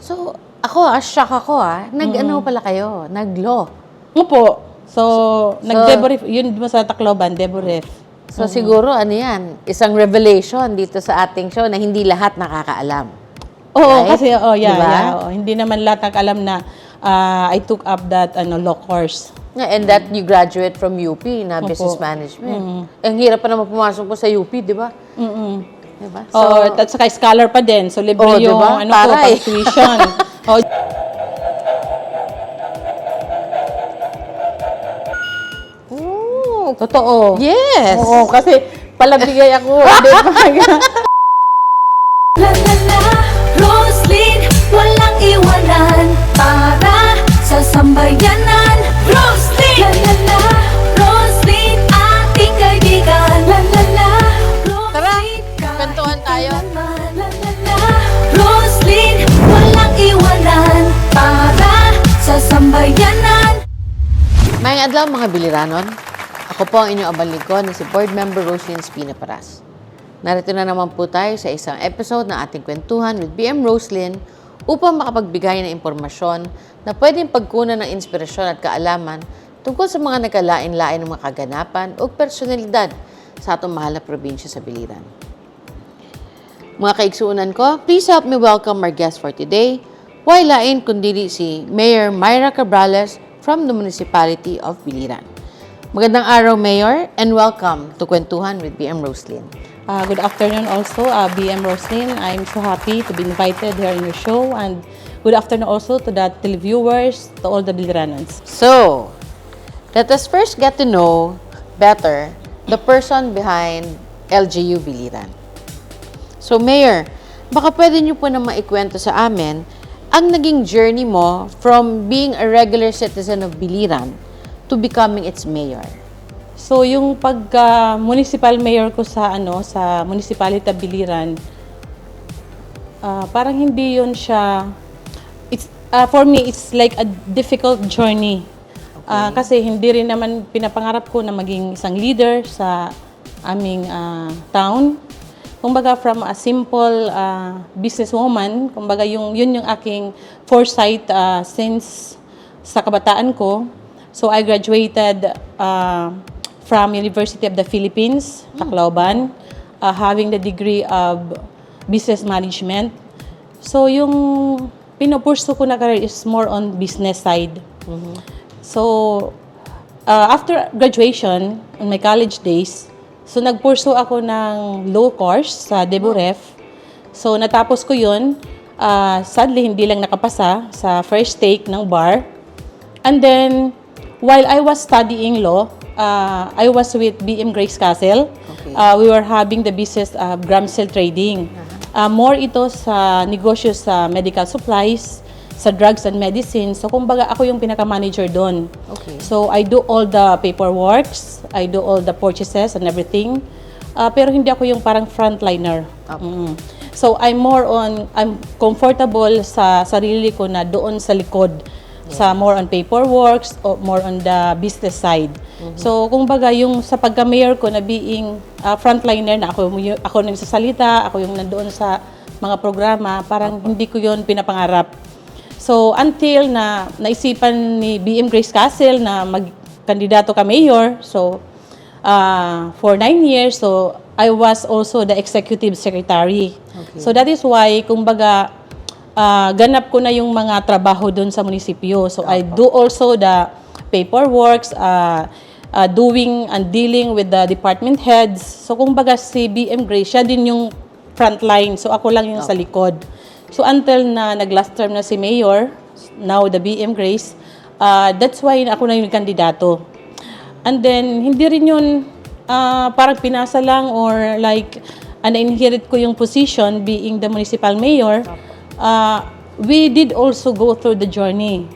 So, shock ako Nag-ano pala kayo? Nag-law. Opo. So nag-debrief, yun mo sa Tacloban, debrief. So, siguro, yan, isang revelation dito sa ating show na hindi lahat nakakaalam. Oo, Right? kasi, Diba? hindi naman lahat alam na I took up that law course. And that you graduate from UP na business management. Ang hirap pa naman pumasok po sa UP, di ba? Diba? So, at saka scholar pa din. So, libre yung diba? pang tuition. Totoo. Yes! Oo, kasi palabigay ako. Di ba? La la la, Roslyn, walang iwanan para sa sambayanan. Roslyn, la la la, Roslyn, ating kaibigan. La la la, Tara, Roslyn, kwentuhan tayo. La la la, Roslyn, walang iwanan para sa sambayanan. Mayang adlaw mga biliranon. Ako po ang inyong abang lingkod na si Board Member Roslyn Espina Paras. Narito na naman po tayo sa isang episode ng ating kwentuhan with BM Roslyn upang makapagbigay ng impormasyon na pwedeng pagkunan ng inspirasyon at kaalaman tungkol sa mga nagkalain-lain ng mga kaganapan o personalidad sa atong mahal na probinsya sa Biliran. Mga kaigsuunan ko, please help me welcome our guest for today, wailain kundi si Mayor Myra Cabrales from the Municipality of Biliran. Magandang araw, Mayor, and welcome to Kwentuhan with BM Roslyn. Good afternoon also, BM Roslyn. I'm so happy to be invited here in your show. And good afternoon also to the televiewers, to all the Biliranons. So, let us first get to know better the person behind LGU Biliran. So, Mayor, baka pwede niyo po na maikwento sa amin ang naging journey mo from being a regular citizen of Biliran to becoming its mayor. So, yung pagka-municipal mayor ko sa sa Municipality of Biliran, parang hindi yun siya, for me, it's like a difficult journey. Kasi hindi rin naman pinapangarap ko na maging isang leader sa aming town. Kumbaga, from a simple businesswoman, kumbaga, yun yung aking foresight since sa kabataan ko. So, I graduated from University of the Philippines, Tacloban, having the degree of business management. So, yung pinupursu ko na career is more on business side. So, after graduation, on my college days, so nagpursu ako ng law course sa DeBuref. So, natapos ko yun. Sadly, hindi lang nakapasa sa first take ng bar. And then, while I was studying law, I was with BM Grace Castle. Okay. We were having the business of Gramsel Trading. More ito sa negosyo sa medical supplies, sa drugs and medicines. So, kumbaga, ako yung pinaka-manager doon. Okay. So, I do all the paperworks, I do all the purchases and everything. Pero hindi ako yung parang frontliner. So, I'm comfortable sa sarili ko na doon sa likod. Sa more on paperwork or more on the business side. So, kung baga, yung sa pagka-mayor ko na being frontliner na ako nagsasalita, ako yung nandoon sa mga programa, parang hindi ko yon pinapangarap. So, until na naisipan ni BM Grace Castle na magkandidato ka mayor, so, for 9 years, so, I was also the executive secretary. Okay. So, that is why, kung baga, ganap ko na yung mga trabaho doon sa munisipyo. So, I do also the paperwork, doing and dealing with the department heads. So, kung baga si BM Grace, siya din yung frontline. So, ako lang yung sa likod. So, until na nag-last term na si Mayor, now the BM Grace, that's why ako na yung kandidato. And then, hindi rin yun parang pinasa lang or like, na-inherit ko yung position being the municipal mayor. We did also go through the journey.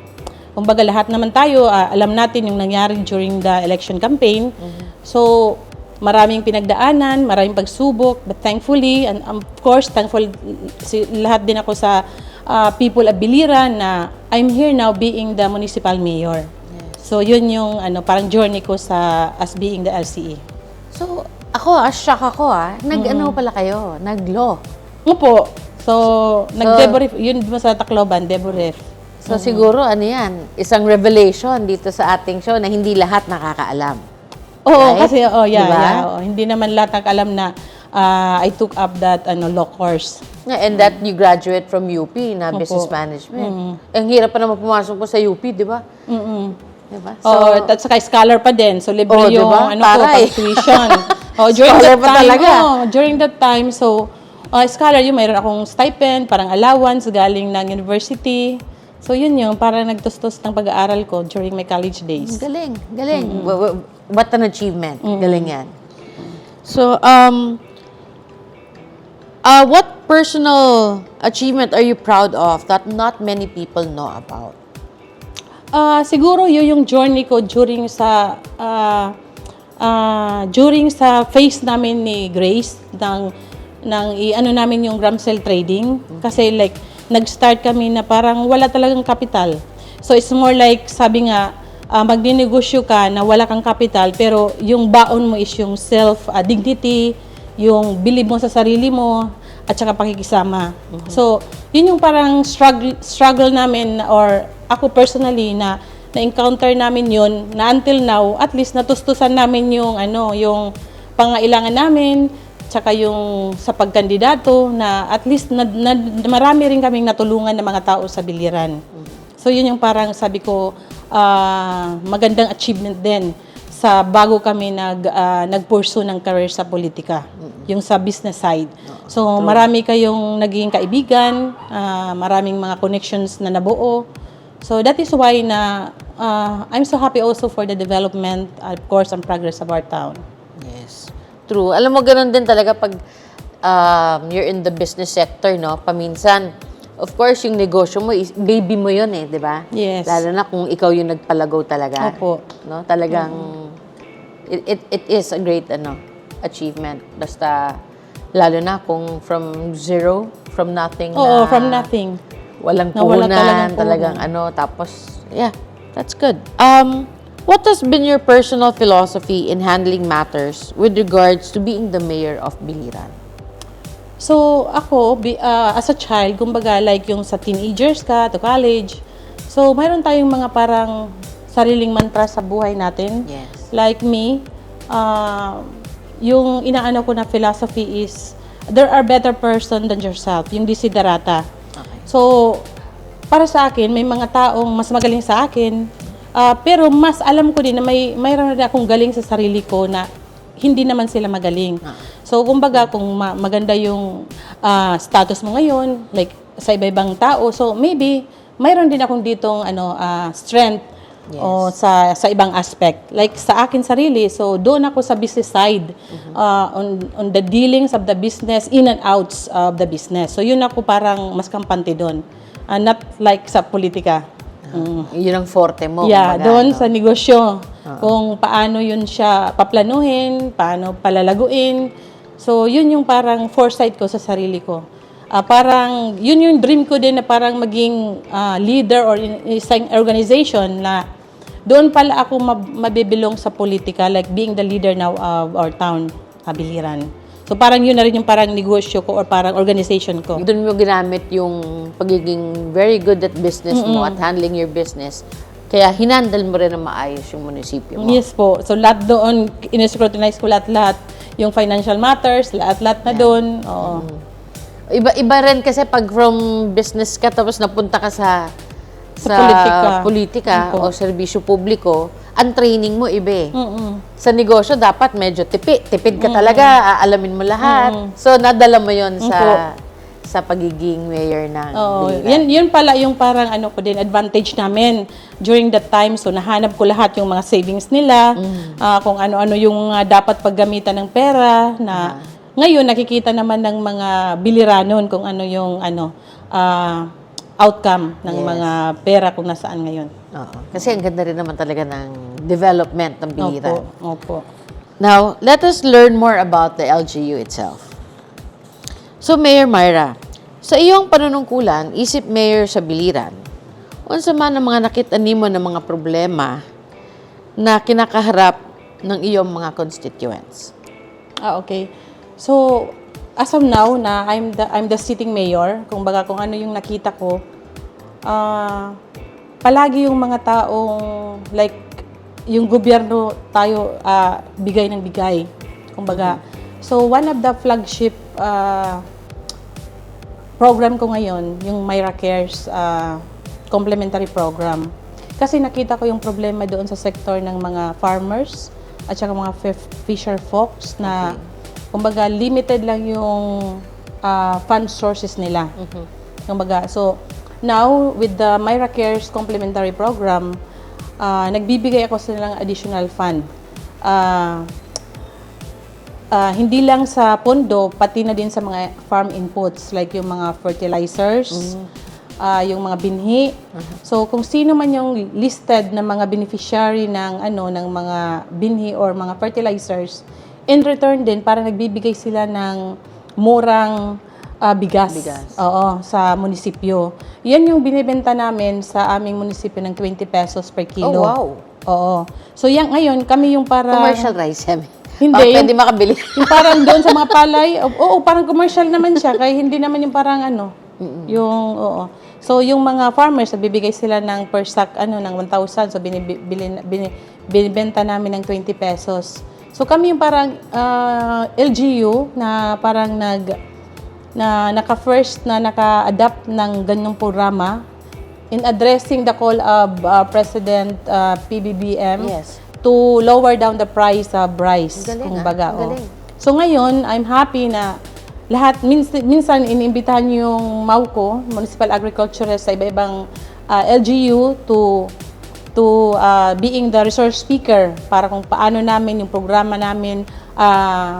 Kumbaga lahat naman tayo, alam natin yung nangyari during the election campaign. So, maraming pinagdaanan, maraming pagsubok, but thankfully, and of course, thankful lahat din ako sa people of Biliran na I'm here now being the municipal mayor. Yes. So, yun yung parang journey ko as being the LCE. So, shock ako Nag-ano pala kayo? Nag-law. Opo. So, nag-debrief, yun mo sa Tacloban, debrief. So siguro ano yan, isang revelation dito sa ating show na hindi lahat nakakaalam. Oo, Right? kasi, Diba? hindi naman lahat alam na I took up that law course. And that you graduate from UP na business management. Ang hirap pa naman pumasok po sa UP, di ba? Diba? At saka scholar pa din. So, libre yung diba? ko, Taray. pang-tuition. Scholar pa talaga. During that time, so, scholar yun, mayroon akong stipend, parang allowance galing ng university. So, yun yung parang nagtustos ng pag-aaral ko during my college days. Galing, galing. What an achievement. Galing yan. So, what personal achievement are you proud of that not many people know about? Siguro yun yung journey ko during sa phase namin ni Grace ng namin yung gram cell trading kasi like nag-start kami na parang wala talagang kapital. So it's more like sabi nga magninegosyo ka na wala kang kapital pero yung baon mo is yung self dignity, yung believe mo sa sarili mo at saka pakikisama. So yun yung parang struggle namin or ako personally na-encounter namin yun na until now, at least natustusan namin yung yung pangailangan namin, tsaka yung sa pagkandidato na at least marami rin kaming natulungan ng mga tao sa biliran. So yun yung parang sabi ko magandang achievement din sa bago kami nag-pursue ng career sa politika, yung sa business side. So marami kayong naging kaibigan, maraming mga connections na nabuo. So that is why I'm so happy also for the development, of course, and progress of our town. Yes. True. Alam mo, ganun din talaga pag you're in the business sector, no? Paminsan, of course, yung negosyo mo, baby mo yun di ba? Yes. Lalo na kung ikaw yung nagpalagaw talaga. Opo. No? Talagang, it is a great achievement. Basta, lalo na kung from zero, from nothing Oo, from nothing. Walang Wala puhunan, talagang talagang tapos, yeah, that's good. What has been your personal philosophy in handling matters with regards to being the mayor of Biliran? So, ako, as a child, kumbaga, like yung sa teenagers ka, to college, so, mayroon tayong mga parang sariling mantra sa buhay natin. Yes. Like me, yung inaano ko na philosophy is, there are better person than yourself, yung desiderata. Okay. So, para sa akin, may mga taong mas magaling sa akin, pero mas alam ko din na mayroon na akong galing sa sarili ko na hindi naman sila magaling. So, kumbaga, kung maganda yung status mo ngayon, like sa iba-ibang tao, so maybe, mayroon din akong ditong strength o sa ibang aspect. Like sa akin sarili, so doon ako sa business side, on the dealings of the business, in and outs of the business. So, yun ako parang mas kampante doon. Not like sa politika. Yun ang forte mo. Yeah, kumbaga, doon no? sa negosyo. Kung paano yun siya paplanuhin, paano palalaguin. So, yun yung parang foresight ko sa sarili ko. Parang, yun yung dream ko din na parang maging leader or in isang organization na doon pala ako mabibilong sa politika, like being the leader now of our town, Biliran. So, parang yun na rin yung parang negosyo ko or parang organization ko. Doon mo ginamit yung pagiging very good at business mo at handling your business. Kaya hinandle mo rin na maayos yung munisipyo mo. Yes po. So, lahat doon, in-scrutinize ko lahat-lahat. Yung financial matters, lahat-lahat na doon. Oo. Iba rin kasi pag from business ka tapos napunta ka sa politika o serbisyo publiko, ang training mo iba Sa negosyo, dapat medyo tipid ka talaga, aalamin mo lahat. So, nadala mo yon sa pagiging mayor ng Biliran. Yun pala yung parang ko din, advantage namin during that time. So, nahanap ko lahat yung mga savings nila, kung ano-ano yung dapat paggamitan ng pera na ngayon nakikita naman ng mga Biliranon kung ano yung outcome ng mga pera kung nasaan ngayon. Oo. Kasi ang ganda rin naman talaga ng development ng Biliran. Opo. Now, let us learn more about the LGU itself. So, Mayor Myra, sa iyong panunungkulan, isip mayor sa Biliran, unsa man ang mga nakita-ni mo ng mga problema na kinakaharap ng iyong mga constituents? Okay. So, as of now na I'm the sitting mayor, kung ano yung nakita ko, palagi yung mga taong like yung gobyerno tayo bigay ng bigay. Kumbaga, so one of the flagship program ko ngayon, yung Myra Cares complementary program. Kasi nakita ko yung problema doon sa sektor ng mga farmers at saka mga fisher folks na kumbaga limited lang yung fund sources nila. Kumbaga, so now with the Myra Cares complementary program, nagbibigay ako sa nilang additional fund. Hindi lang sa pondo, pati na din sa mga farm inputs like yung mga fertilizers, yung mga binhi. So kung sino man yung listed na mga beneficiary ng ng mga binhi or mga fertilizers, in return din para nagbibigay sila ng murang bigas. Oo, sa munisipyo. Yan yung binibenta namin sa aming munisipyo ng 20 pesos per kilo. Oh, wow. Oo. So yan ngayon kami yung para Commercial rice, Hemi. Hindi, Pwede makabili. yung parang doon sa mga palay, oo, parang commercial naman siya, kaya hindi naman yung parang yung, So, yung mga farmers, bibigay sila ng per sack, ng 1,000, so binibenta namin ng 20 pesos. So, kami yung parang LGU na parang naka-first na naka-adapt ng ganyong programa in addressing the call of President PBBM. Yes. To lower down the price of rice. Ang galing, kumbaga, ang galing. So ngayon, I'm happy na lahat, minsan iniimbitahan yung MAUCO, Municipal Agriculturist, sa iba-ibang LGU to being the resource speaker para kung paano namin yung programa namin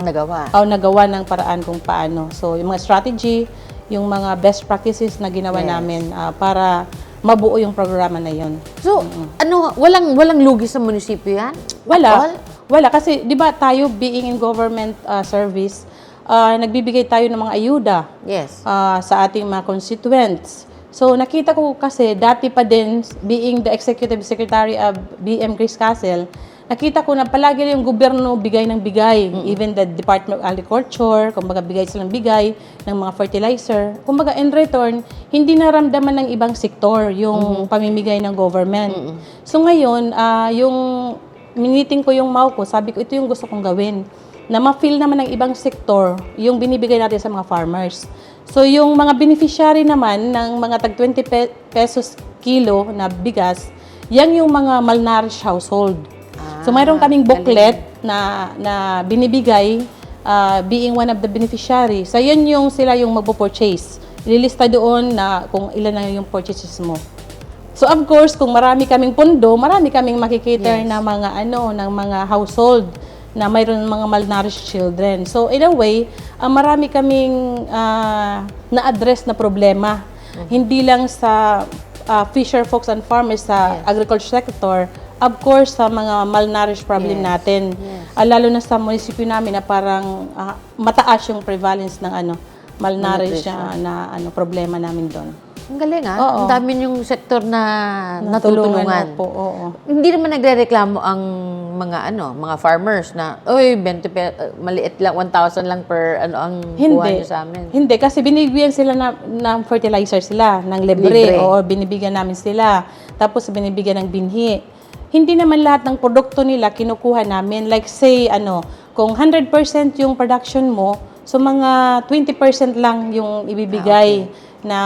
nagawa ng paraan kung paano. So yung mga strategy, yung mga best practices na ginawa namin para mabuo yung programa na yon. So, walang lugi sa munisipyo yan? Wala kasi 'di ba tayo being in government service, nagbibigay tayo ng mga ayuda. Yes. Sa ating mga constituents. So nakita ko kasi dati pa din being the executive secretary of BM Chris Castle, nakita ko na palagi yung gobyerno bigay ng bigay. Even the Department of Agriculture, kumbaga bigay silang bigay ng mga fertilizer. Kumbaga in return, hindi naramdaman ng ibang sektor yung pamimigay ng government. So ngayon, yung miniting ko yung MAUCO, sabi ko ito yung gusto kong gawin. Na ma-feel naman ng ibang sektor yung binibigay natin sa mga farmers. So yung mga beneficiary naman ng mga tag 20 pesos kilo na bigas, yan yung mga malnourished household. So mayroon kaming booklet na binibigay being one of the beneficiaries. So yan yung sila yung magpo-purchase. Ililista doon na kung ilan na yung purchases mo. So of course, kung marami kaming pondo, marami kaming makikater na mga ng mga household na mayroon mga malnourished children. So in a way, marami kaming na-address na problema. Hindi lang sa fisher folks and farmers sa agriculture sector, of course, sa mga malnourished problem natin. Lalo na sa munisipyo namin na parang mataas yung prevalence ng malnourished na problema namin doon. Ang galing Ang dami yung sektor na natutulungan. Po, oo. Hindi naman nagrereklamo ang mga farmers na, oy, 20 maliit lang, 1,000 lang per ang kuha nyo sa amin. Hindi, kasi binibigyan sila ng fertilizer sila, ng libre. O binibigyan namin sila. Tapos binibigyan ng binhi. Hindi naman lahat ng produkto nila kinukuha namin. Like say, kung 100% yung production mo, so mga 20% lang yung ibibigay na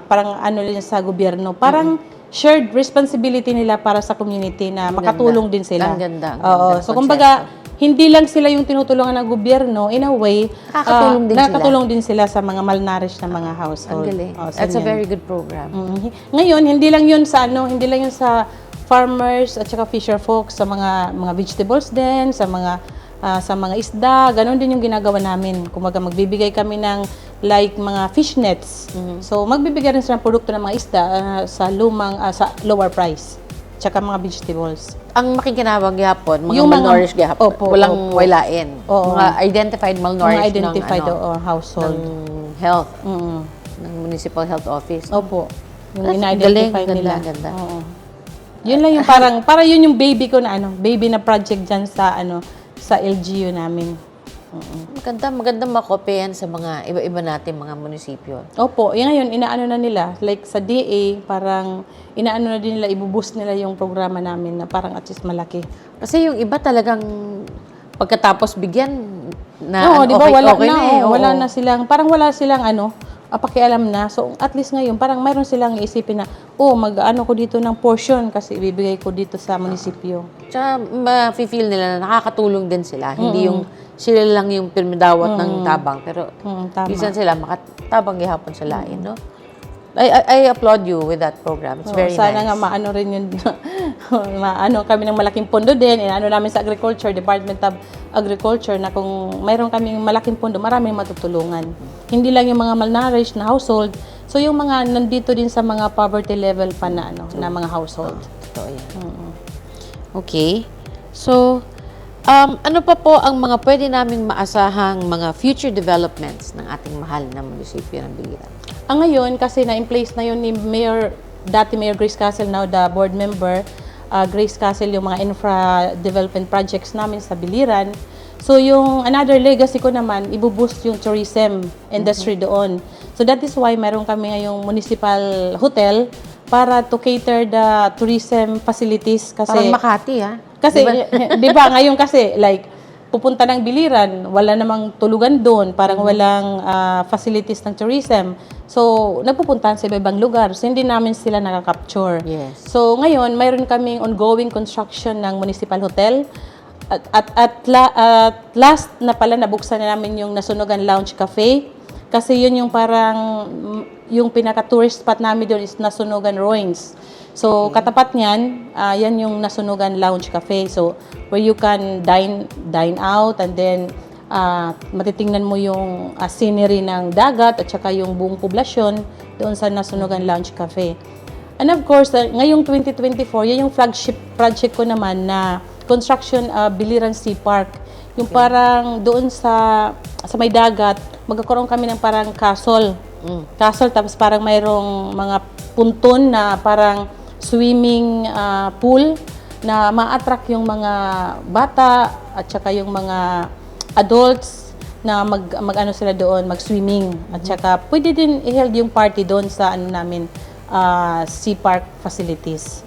parang lang sa gobyerno. Parang shared responsibility nila para sa community na makatulong din sila. Ang ganda. So kumbaga, hindi lang sila yung tinutulungan ng gobyerno, in a way, nakakatulong din sila sa mga malnourished na mga household. Ang galing. That's a very good program. Ngayon, hindi lang yun sa farmers at saka fisher folks, sa mga vegetables din, sa mga isda, ganun din yung ginagawa namin. Kumaga magbibigay kami ng like mga fish nets. So magbibigay rin sila ng produkto ng mga isda sa lower price. Tsaka mga vegetables. Ang makikinabang gihapon, mga malnourished gihapon. Walang wailain. Mga identified malnourished household. Ng health. Ng municipal health office. Opo. Yung ina-identify nila. Ganda. Yun lang yung para yun yung baby ko na baby na project dyan sa LGU namin. Maganda makopya yan sa mga iba-iba natin mga munisipyo. Opo, ngayon, inaano na nila, like sa DA, parang inaano na din nila, ibuboost nila yung programa namin na parang at least malaki. Kasi yung iba talagang pagkatapos bigyan na Oo, di ba, okay, wala okay na, eh. wala Oo. na silang, parang wala silang pakialam na. So, at least ngayon, parang mayroon silang isipin na, mag-ano ko dito ng portion kasi ibibigay ko dito sa munisipyo. Tsaka ma-feel nila na nakakatulong din sila. Hindi yung sila lang yung pirmidawat ng tabang. Pero Tama. minsan sila makatabang gihapon sa lain, no? I applaud you with that program. It's very Sana nice. nga maano rin yun, maano kami ng malaking pondo din, inaano namin sa Agriculture, Department of Agriculture, na kung mayroon kaming malaking pondo, maraming matutulungan. Hindi lang yung mga malnourished na household, so yung mga nandito din sa mga poverty level pa na, na mga household. Totoo yan. Okay. So, ano pa po ang mga pwede naming maasahang mga future developments ng ating mahal na munisipyo ng Biliran? Ngayon, kasi na-in-place na yun ni dati Mayor Grace Castle, now the board member, Grace Castle, yung mga infra development projects namin sa Biliran. So, yung another legacy ko naman, ibuboost yung tourism industry doon. So, that is why meron kami ngayong municipal hotel para to cater the tourism facilities. Kasi, Parang Makati, ha? kasi, di ba, ngayon kasi, like, pupunta ng Biliran, wala namang tulugan doon, parang walang facilities ng tourism. So, nagpupuntahan sa ibang lugar. So, hindi namin sila nakaka-capture. Yes. So, ngayon, mayroon kaming ongoing construction ng municipal hotel. At last na pala, nabuksan na namin yung Nasunugan Lounge Cafe. Kasi yun yung parang, yung pinaka-tourist spot namin doon is Nasunugan Ruins. So, katapat niyan, yan yung Nasunugan Lounge Cafe. So, where you can dine out and then matitingnan mo yung scenery ng dagat at saka yung buong poblasyon doon sa Nasunugan Lounge Cafe. And of course, ngayong 2024, yan yung flagship project ko naman na construction Biliran Sea Park. Yung parang doon sa may dagat, magkakaroon kami ng parang castle. Castle, tapos parang mayroong mga punton na parang swimming pool na ma-attract yung mga bata at saka yung mga adults na mag-ano sila doon, mag-swimming. At saka pwede din i-held yung party doon sa namin sea park facilities.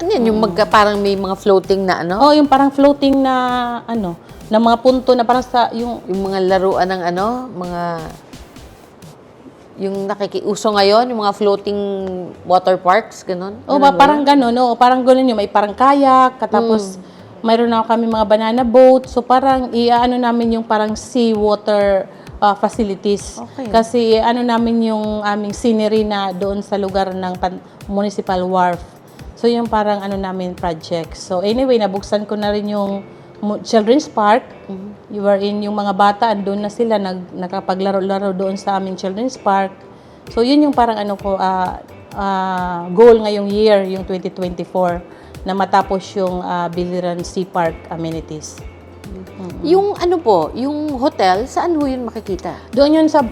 Ano yan? Yung parang may mga floating na ano? Oh, yung parang floating na na mga punto na parang sa yung Yung mga laruan ng yung nakikiuso ngayon, yung mga floating water parks, ganun? parang gano'n, parang gano'n yung may parang kayak, tapos mayroon na kami mga banana boat, so parang iaano namin yung parang sea water facilities. Okay. Kasi namin yung aming scenery na doon sa lugar ng municipal wharf. So yung parang namin project. So anyway, nabuksan ko na rin yung Children's Park. You were in yung mga bata, andun na sila, nakapaglaro-laro doon sa aming Children's Park. So, yun yung parang goal ngayong year, yung 2024, na matapos yung Biliran Sea Park amenities. Yung yung hotel, saan ho yun makikita? Doon yun sa...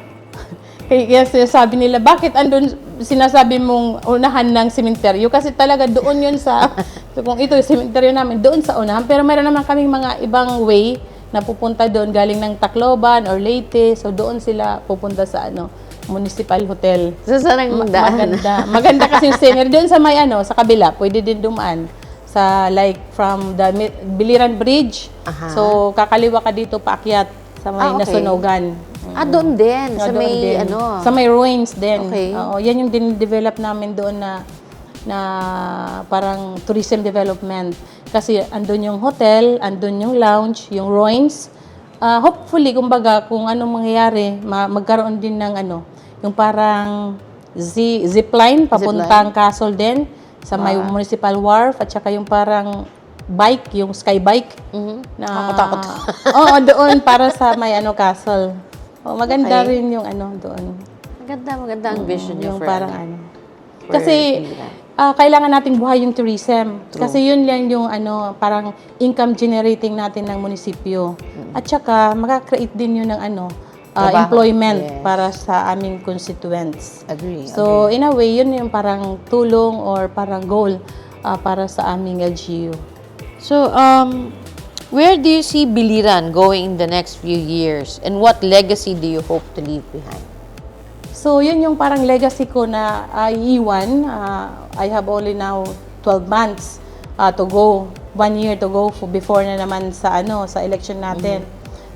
Kaya sinasabi nila, bakit andun sinasabi mong unahan ng sementeryo? Kasi talaga doon yun sa... so kung ito yung sementeryo namin, doon sa unahan. Pero meron naman kaming mga ibang way na pupunta doon galing ng Tacloban or Leyte. So doon sila pupunta sa municipal hotel. So, saan ang daan? Maganda kasi yung scenery. Doon sa may sa kabila, pwede din dumaan. Sa like from the Biliran Bridge. Aha. So kakaliwa ka dito paakyat sa may okay. Nasunugan. Doon din. Sa Doon may din. Sa may ruins din. Okay. Oo, yan yung din-develop namin doon na parang tourism development. Kasi andun yung hotel, andun yung lounge, yung ruins. Hopefully, kumbaga, kung anong mangyayari, magkaroon din ng yung parang zipline, papuntang castle din, sa may municipal wharf, at saka yung parang bike, yung sky bike. Nakakatakot. Oo, doon para sa may castle. Maganda rin yung doon. Maganda ang vision niyo Yung for parang for Kasi Biliran. kailangan nating buhay yung tourism. Kasi yun lang yung parang income generating natin ng munisipyo. At saka makaka-create din yun ng Trabaho. employment Yes. para sa aming constituents. Agree. So in a way, yun yung parang tulong or parang goal para sa aming LGU. So, Where do you see Biliran going in the next few years? And what legacy do you hope to leave behind? So, yun yung parang legacy ko na iiwan. I have only now 12 months to go. 1 year to go before na naman sa sa election natin.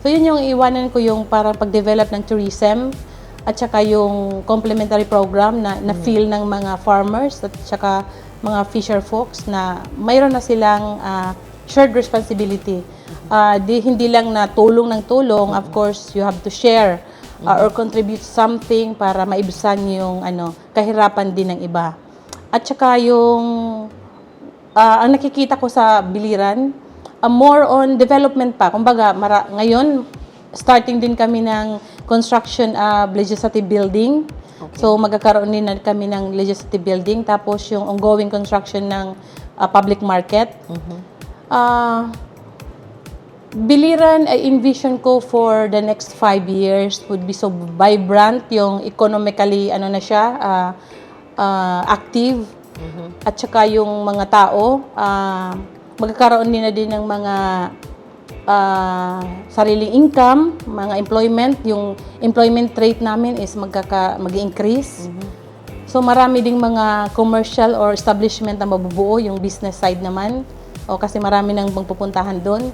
So, yun yung iiwanan ko, yung parang pag-develop ng tourism at saka yung complementary program na feel ng mga farmers at saka mga fisher folks na mayroon na silang shared responsibility. Hindi lang na tulong ng tulong, of course, you have to share or contribute something para maibsan yung kahirapan din ng iba. At saka yung ang nakikita ko sa Biliran, more on development pa. Kumbaga, ngayon, starting din kami ng construction legislative building. Okay. So, magkakaroon din na kami ng legislative building. Tapos, yung ongoing construction ng public market. Biliran, I envision ko for the next 5 years would be so vibrant, yung economically, active. At saka yung mga tao, magkakaroon din ng mga sariling income, mga employment. Yung employment rate namin is mag-increase. So, marami ding mga commercial or establishment na mabubuo, yung business side naman. Kasi marami nang pupuntahan doon.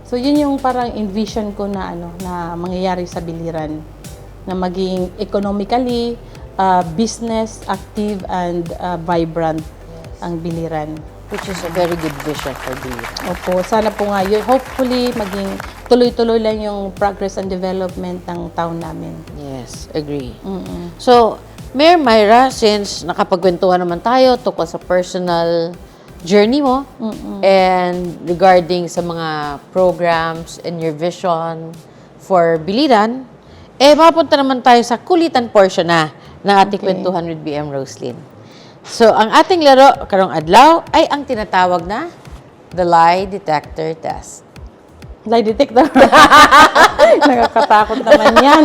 So, yun yung parang envision ko na na mangyayari sa Biliran. Na maging economically, business, active, and vibrant ang Biliran. Which is a very good vision for Biliran. Opo, sana po nga yun. Hopefully, maging tuloy-tuloy lang yung progress and development ng town namin. Yes, agree. So, Mayor Myra, since nakapagkwentuhan naman tayo tungkol sa personal journey mo and regarding sa mga programs and your vision for Biliran, mapunta naman tayo sa kulitan portion na ng ating kwentuhan with BM Roslyn. So, ang ating laro karong adlaw ay ang tinatawag na the lie detector test. Lie detector. Nakakatakot naman yan.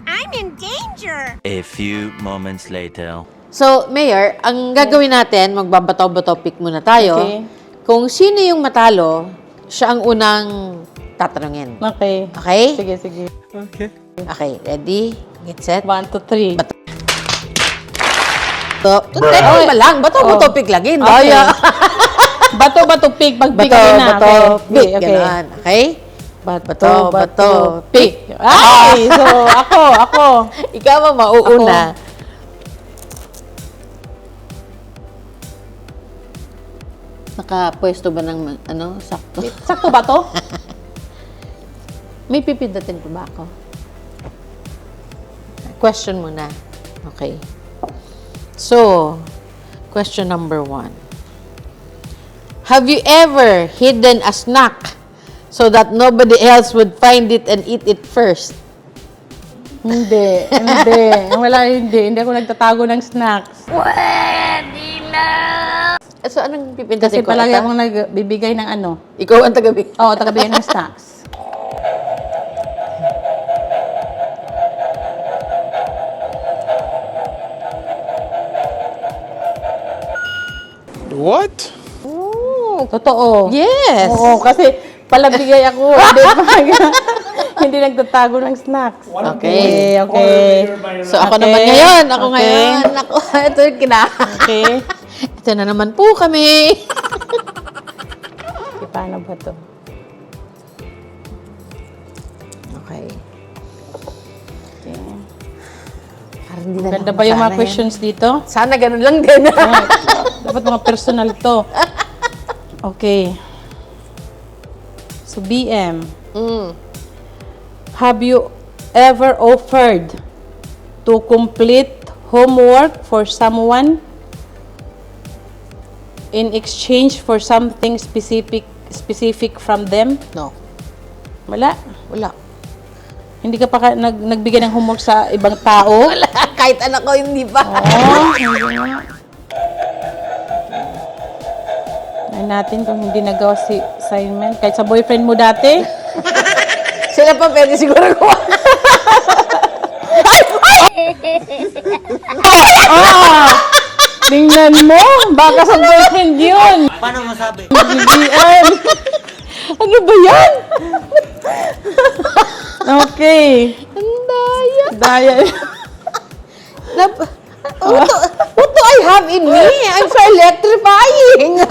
I'm in danger. A few moments later. So, Mayor, ang gagawin natin, magbabato-bato pick muna tayo. Okay. Kung sino yung matalo, siya ang unang tatanungin. Okay. Okay? Sige, sige. Okay, ready? Get set? 1, 2, 3. Teka ba lang? Bato-bato pick lang. Hindi. Okay. Bato-bato pick. Pag-pick na. Bato-bato Okay. pick. Okay. Ganon. Okay? Bato-bato pick. Ay! So, ako. Ikaw ang mauuna. Nakapwesto ba ng sakto? Sakto ba to? May pipindutin pa ba ako? Question muna. Okay. So, question number 1. Have you ever hidden a snack so that nobody else would find it and eat it first? Hindi. Hindi ako nagtatago ng snacks. So, anong pipindutin Kasi ko? palagi Ata? akong nagbibigay ng Ikaw ang tagabi. Oo, tagabigay ng snacks. What? Totoo. Yes! Oo, kasi palabigay ako. Hindi nagtatago ng snacks. Okay. Okay. So, ako Okay. naman ngayon. Ako Okay. ngayon. Ako, ito yung Okay. Ito na naman po kami. Paano ba to? Okay. Okay. Parang hindi na Ganda ba yung mga questions dito? Sana ganun lang din. Dapat mga personal to. Okay. So, BM, have you ever offered to complete homework for someone in exchange for something specific from them? No. Wala. Wala. Hindi ka pa nagbigay ng homework sa ibang tao? Wala. Kahit anak ko, hindi pa. Oh, hindi nga. Ay natin kung hindi nagawa si assignment. Kahit sa boyfriend mo dati. Sila pa pwede siguro ko. Tingnan mo, baka sa boyfriend yun. Paano masabi? BBM. Ano ba yan? Okay. Ang daya. Daya. What do I have in me? I'm so electrifying.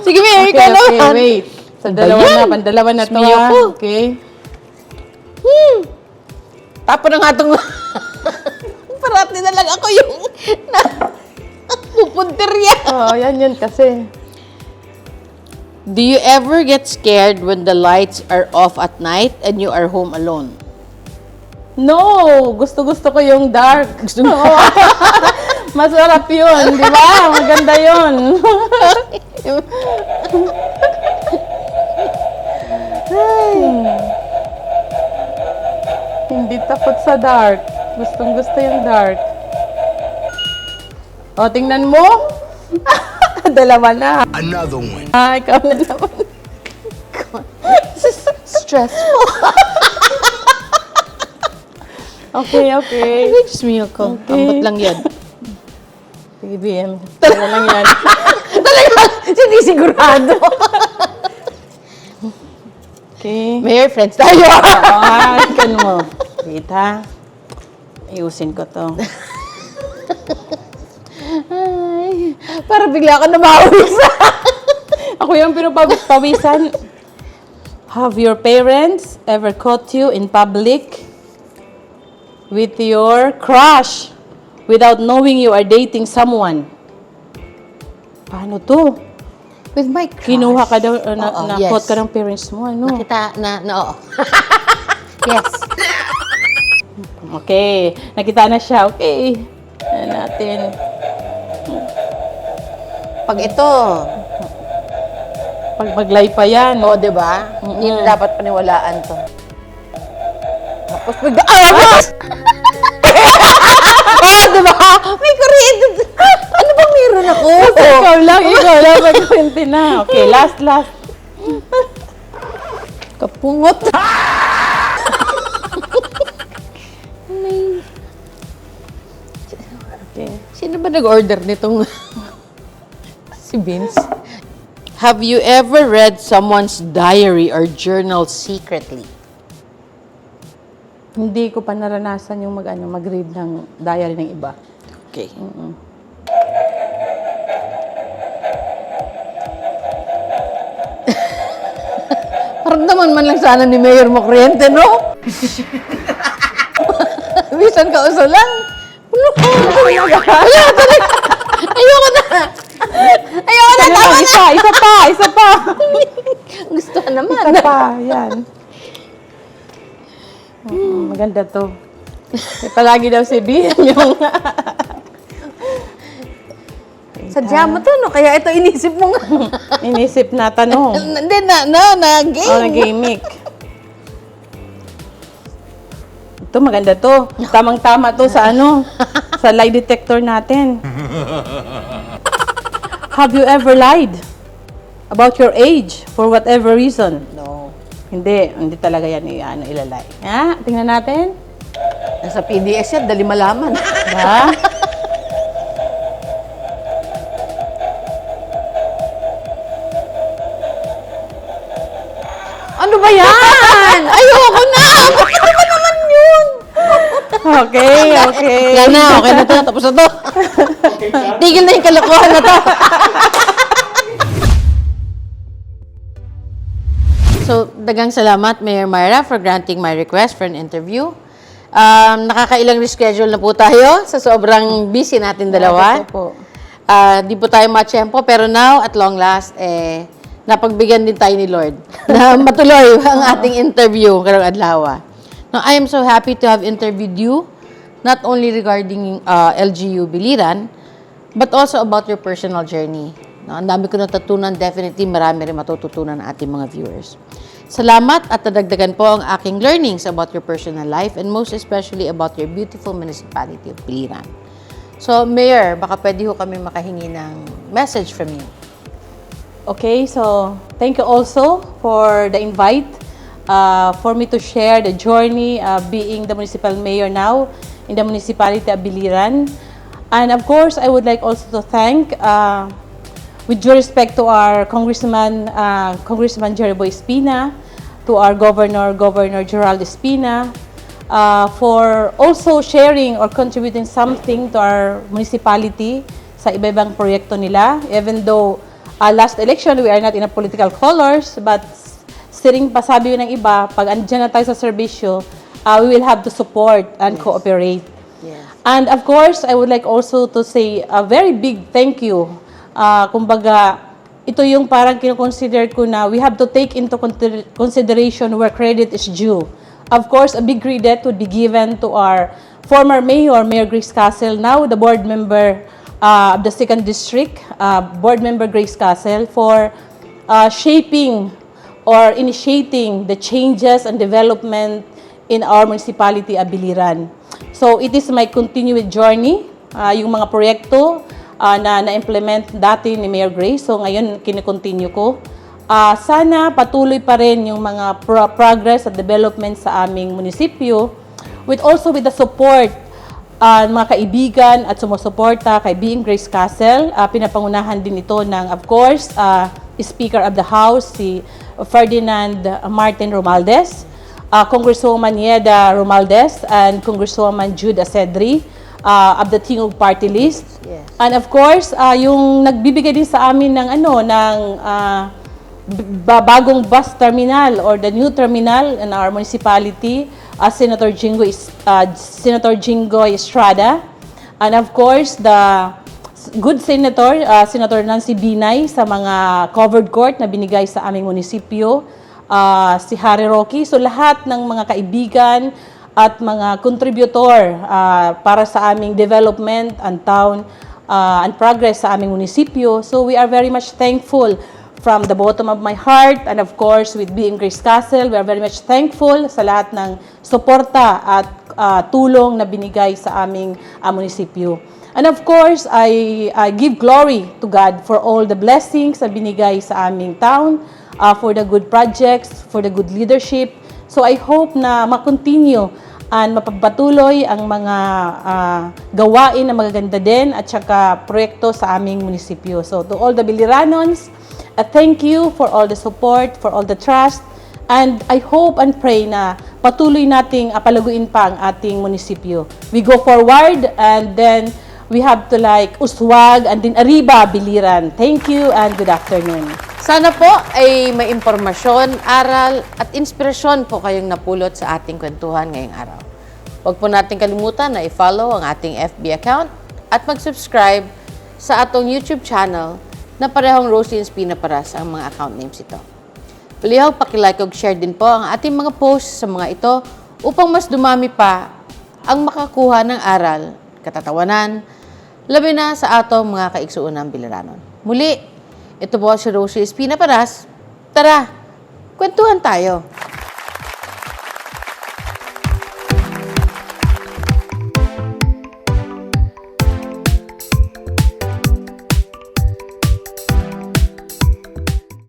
Sige, Mary, ka Okay, naman. wait. Sa Ano dalawa ba yan? na, pandalawa na to. Smiyo ah. ko. Okay. Tapo na nga itong... Parati na lang ako yung... Pupunterya. Oh, yan kasi. Do you ever get scared when the lights are off at night and you are home alone? No! Gusto ko yung dark. Gusto mo? Masarap yun, di ba? Maganda yun. Hindi takot sa dark. Gusto yung dark. O, tingnan mo. Dalawa na. Another one. Ah, ikaw na naman. Stressful. Okay. Diyos mio ko. Okay. Ambot lang yan. Sige, BM. Talaga lang yan. Hindi sigurado. Okay. Mayor, friends tayo. Kan mo. Wait, ha? Ayusin ko to. Ay, para bigla ka na mawis. Ako yung pinapawisan. Have your parents ever caught you in public with your crush without knowing you are dating someone? Paano to? With my crush. Kinuha ka daw, Oo, na-caught yes. ka ng parents mo, ano? Nakita na, oo. Yes. Okay, nakita na siya. Okay. Ano natin? Pag ito, Pag maglay pa yan. o, di ba? Hindi na dapat paniwalaan to. Tapos bigla, oh, di ba? May kuryente. Ano ba meron ako? Ikaw lang. Magkwente na. Okay, last. Kapungot. Okay. Sino ba nag-order nitong si Vince? Have you ever read someone's diary or journal secretly? Hindi ko pa naranasan yung mag-read ng diary ng iba. Okay. Parang naman man lang sana ni Mayor mo kuryente, no? Bisan ka uso lang. Wala talaga. Ayoko na. Ayoko na. Ano lang, isa pa. Gusto ka naman. Isa pa, yan. Maganda to. Palagi daw si B yung... Sadya mo to, no? Kaya ito inisip mo nga. Inisip na tanong. Hindi na-game. O, nag-gimmick. Ito, maganda to. Tamang-tama to sa sa lie detector natin. Have you ever lied about your age for whatever reason? No. Hindi talaga yan ilalay. Ha? Tingnan natin. Nasa PDS yan, dali malaman. Ba? Ano ba yan? Ayoko na! Bakit ba naman yun? Okay. Yan na, okay na to. Tapos na to. Tigil na yung kalokohan na to. So, dagang salamat, Mayor Myra, for granting my request for an interview. Nakakailang reschedule na po tayo sa sobrang busy natin dalawa. Ito po. Di po tayo matsyempo, pero now, at long last, napagbigyan din tayo ni Lord na matuloy ang ating interview karong adlaw. Now, I am so happy to have interviewed you, not only regarding LGU Biliran, but also about your personal journey. No, ang dami ko natutunan, definitely marami rin matututunan ng ating mga viewers. Salamat at nadagdagan po ang aking learnings about your personal life and most especially about your beautiful municipality of Biliran. So, Mayor, baka pwede ho kami makahingi ng message from you. Okay, so thank you also for the invite for me to share the journey being the municipal mayor now in the municipality of Biliran. And of course, I would like also to thank, with due respect to our Congressman Jeriboy Espina, to our Governor Gerald Espina, for also sharing or contributing something to our municipality sa iba-ibang proyekto nila. Even though last election, we are not in a political colors, but stiring pasabi yun ng iba, pag andyan na tayo sa serbisyo, we will have to support and cooperate. Yes. And of course, I would like also to say a very big thank you. Kumbaga, ito yung parang kino-consider ko na we have to take into consideration where credit is due. Of course, a big credit would be given to our former mayor, Mayor Grace Castle, now the board member of the 2nd District, Board Member Grace Castle, for shaping or initiating the changes and development in our municipality, Abiliran. So, it is my continued journey, yung mga proyekto na na-implement dati ni Mayor Grace. So, ngayon, kinikontinue ko. Sana patuloy pa rin yung mga progress at development sa aming munisipyo, with the support mga kaibigan at sumusuporta kay BM Grace Castle. Pinapangunahan din ito ng, of course, Speaker of the House, si Ferdinand Martin Romualdez, Congresswoman Yeda Romualdez, and Congresswoman Jude Acedri of the Tingog Party List. Yes. And of course, yung nagbibigay din sa amin ng bagong bus terminal or the new terminal in our municipality, Senator Jingoy Estrada, and of course the good senator, Senator Nancy Binay, sa mga covered court na binigay sa aming munisipyo, si Harry Rocky. So lahat ng mga kaibigan at mga contributor para sa aming development and town and progress sa aming munisipyo. So we are very much thankful from the bottom of my heart, and of course with BM Grace Castle, we are very much thankful sa lahat ng suporta at tulong na binigay sa aming munisipyo. And of course, I give glory to God for all the blessings na binigay sa aming town, for the good projects, for the good leadership. So I hope na ma-continue and mapagpatuloy ang mga gawain na magaganda din at saka proyekto sa aming munisipyo. So to all the Biliranons, thank you for all the support, for all the trust, and I hope and pray na patuloy nating palaguin pa ang ating munisipyo. We go forward, and then we have to uswag and din arriba, Biliran. Thank you and good afternoon. Sana po ay may impormasyon, aral at inspirasyon po kayong napulot sa ating kwentuhan ngayong araw. Huwag po natin kalimutan na i-follow ang ating FB account at mag-subscribe sa atong YouTube channel na parehong Roslyn Espina Paras ang mga account names ito. Palihaw, pakilike o share din po ang ating mga posts sa mga ito upang mas dumami pa ang makakuha ng aral, katatawanan, labi na sa atong mga kaigsuunang Biliranon. Muli, ito po si Roslyn Espina Paras. Tara, kwentuhan tayo!